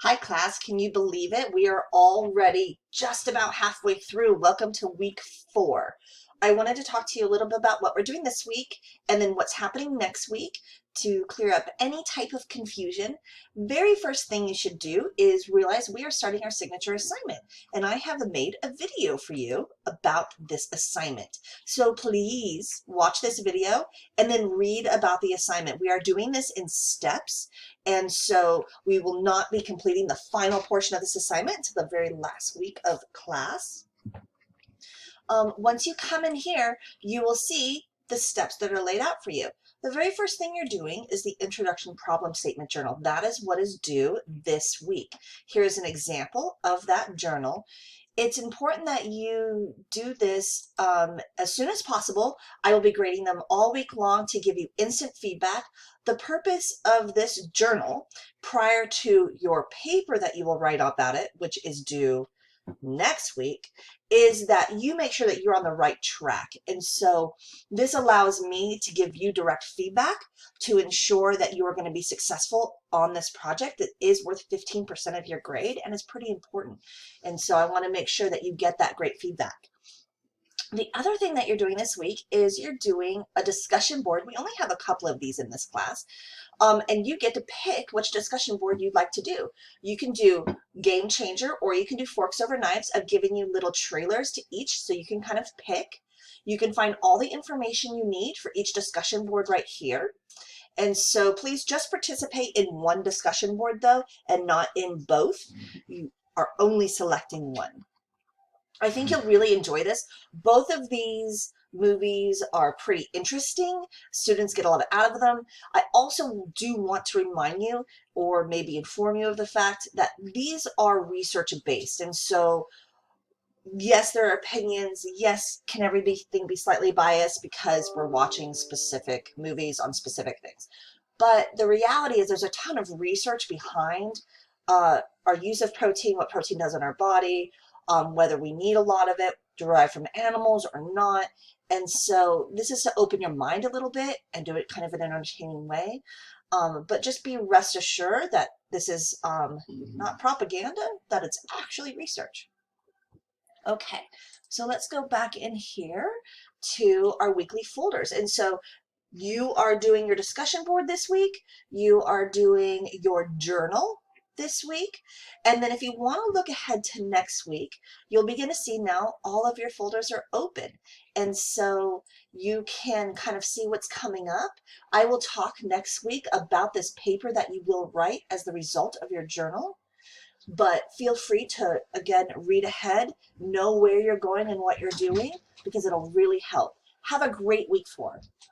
Hi class, can you believe it? We are already just about halfway through. Welcome to week 4. I wanted to talk to you a little bit about what we're doing this week and then what's happening next week to clear up any type of confusion. Very first thing you should do is realize we are starting our signature assignment, and I have made a video for you about this assignment. So please watch this video and then read about the assignment. We are doing this in steps, and so we will not be completing the final portion of this assignment until the very last week of class. Once you come in here, you will see the steps that are laid out for you. The very first thing you're doing is the introduction problem statement journal. That is what is due this week. Here's an example of that journal. It's important that you do this as soon as possible. I will be grading them all week long to give you instant feedback. The purpose of this journal prior to your paper that you will write about it, which is due next week, is that you make sure that you're on the right track. And so this allows me to give you direct feedback to ensure that you are going to be successful on this project that is worth 15% of your grade and is pretty important. And so I want to make sure that you get that great feedback. The other thing that you're doing this week is you're doing a discussion board. We only have a couple of these in this class. And you get to pick which discussion board you'd like to do. You can do Game Changer, or you can do Forks Over Knives. I've given you little trailers to each so you can kind of pick. You can find all the information you need for each discussion board right here. And so please just participate in one discussion board though, and not in both. You are only selecting one. I think you'll really enjoy this. Both of these movies are pretty interesting. Students get a lot out of them. I also do want to remind you, or maybe inform you of the fact that these are research based. And so, yes, there are opinions. Yes, can everything be slightly biased because we're watching specific movies on specific things. But the reality is there's a ton of research behind our use of protein, what protein does in our body, whether we need a lot of it derived from animals or not. And so this is to open your mind a little bit and do it kind of in an entertaining way. But just be rest assured that this is not propaganda, that it's actually research. Okay, so let's go back in here to our weekly folders. And so you are doing your discussion board this week. You are doing your journal this week. And then if you want to look ahead to next week, you'll begin to see now all of your folders are open. And so you can kind of see what's coming up. I will talk next week about this paper that you will write as the result of your journal. But feel free to, again, read ahead, know where you're going and what you're doing, because it'll really help. Have a great week 4.